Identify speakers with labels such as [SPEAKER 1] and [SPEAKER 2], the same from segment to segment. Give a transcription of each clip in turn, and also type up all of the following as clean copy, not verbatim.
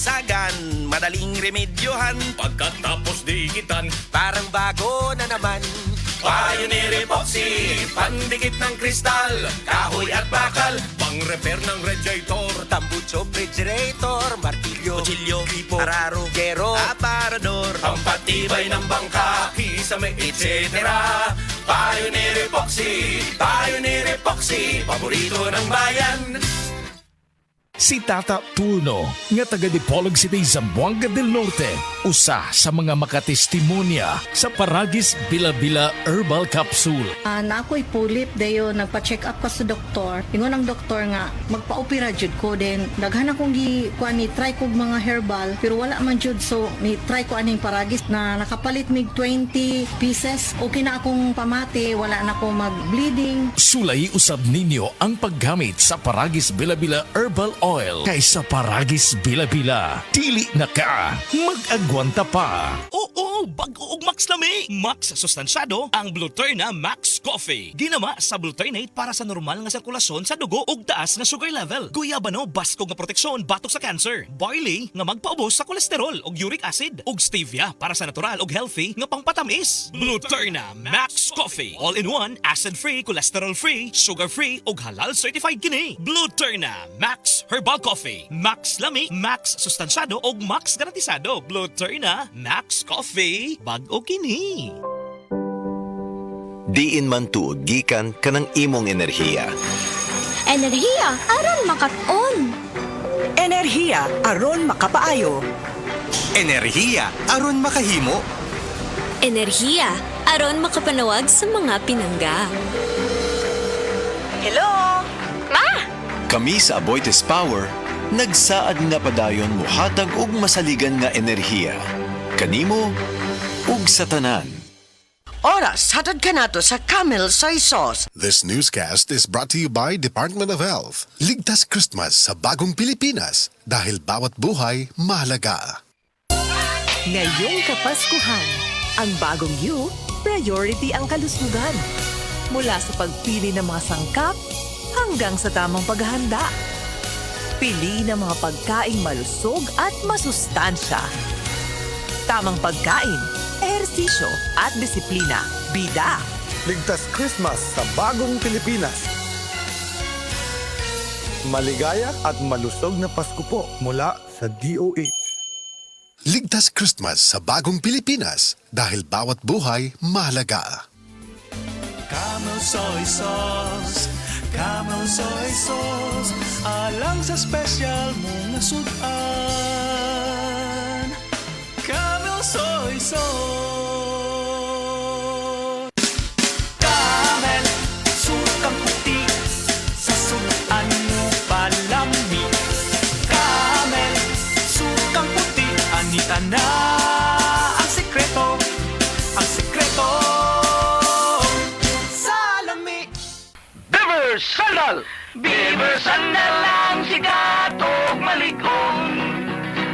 [SPEAKER 1] kabasagan, madaling remedyohan.
[SPEAKER 2] Pagkatapos dikitan,
[SPEAKER 1] Parang bago na naman.
[SPEAKER 2] Pioneer Epoxy, pandikit ng kristal, kahoy at bakal, pang-repair ng radiator,
[SPEAKER 1] Tambucho, refrigerator, martilyo, kutsilyo, gripo, araro, gero, aparador,
[SPEAKER 2] pampatibay ng bangka, kisame, etc. Pioneer Epoxy, paborito ng bayan.
[SPEAKER 3] Si Tata Turno, nga taga Dipolog City, Zamboanga del Norte, usa sa mga makatestimonya sa Paragis Bila-Bila Herbal Capsule.
[SPEAKER 4] Na ako'y pulip dayo nagpa-check up ka sa doktor. Ingon ang doktor nga magpa-opera jud ko din. Daghan akong ni try kog mga herbal pero wala man jud, so ni try ko aning Paragis na nakapalit mig 20 pieces. Okay na akong pamati, wala na ako mag-bleeding.
[SPEAKER 3] Sulay usab ninyo ang paggamit sa Paragis Bila-Bila Herbal Oil kaysa Paragis Bila-Bila. Dili na ka, mag-agwanta pa.
[SPEAKER 5] Oo, bago og Max lami. Max sustansyado ang Bluturna Max Coffee. Ginama sa Bluturnate para sa normal nga sirkulasyon sa dugo ug taas nga sugar level. Guyabano basko nga proteksyon batok sa cancer. Barley nga magpaubos sa kolesterol ug uric acid. Ug stevia para sa natural ug healthy nga pangpatamis. Bluturna Max Coffee. All-in-one, acid-free, cholesterol-free, sugar-free ug halal certified kini. Bluturna Max Herbal Coffee. Max lami, Max sustansyado ug Max garantisado. Bluturna Max Coffee. Bag-o kini.
[SPEAKER 6] Diin man tuod gikan kanang imong enerhiya.
[SPEAKER 7] Enerhiya aron makat-on.
[SPEAKER 8] Enerhiya aron makapaayo.
[SPEAKER 6] Enerhiya aron makahimo.
[SPEAKER 7] Enerhiya aron makapanawag sa mga pinangga.
[SPEAKER 8] Hello?
[SPEAKER 7] Ma!
[SPEAKER 6] Kami sa Aboitiz Power, nagsaad nga padayon muhatag og masaligan nga enerhiya. Kanimo ug sa tanan.
[SPEAKER 8] Oras, hatad ka nato sa Camel Soy Sauce.
[SPEAKER 9] This newscast is brought to you by Department of Health. Ligtas Christmas sa bagong Pilipinas dahil bawat buhay mahalaga.
[SPEAKER 10] Ngayong Kapaskuhan, ang bagong you, priority ang kalusugan. Mula sa pagpili ng mga sangkap hanggang sa tamang paghahanda. Pili ng mga pagkaing malusog at masustansya. Tamang pagkain, ehersisyo at disiplina. Bida!
[SPEAKER 11] Ligtas Christmas sa bagong Pilipinas. Maligaya at malusog na Pasko po mula sa DOH.
[SPEAKER 9] Ligtas Christmas sa bagong Pilipinas dahil bawat buhay mahalaga.
[SPEAKER 2] Camel Soy Sauce, Camel Soy Sauce, alang sa special mong nasudan. Camel Soy Sauce. Camel, sukang puti, sa sudan mo palami. Camel, sukang puti, anita na ang sekreto, ang sekreto. Salami. Beaver Sandal! Beaver Sandal ang sikat og maligong.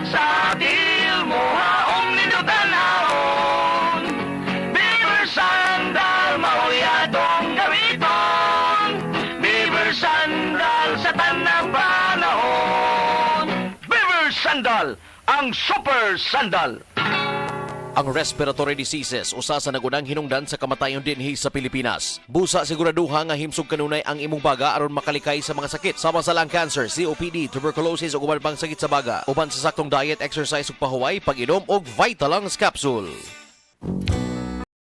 [SPEAKER 2] Sa til mo haong ninutanahon. Beaver Sandal mauyadong gamiton. Beaver Sandal sa tanang panahon. Beaver Sandal, ang super sandal.
[SPEAKER 12] Ang respiratory diseases usa sa nagunang hinungdan sa kamatayon dinhi sa Pilipinas. Busa siguraduha nga himsog kanunay ang imong baga aron makalikay sa mga sakit sama sa lung cancer, COPD, tuberculosis ug uban pang sakit sa baga. Uban sa saktong diet, exercise ug pahuway, pag-inom og Vitalangs capsule.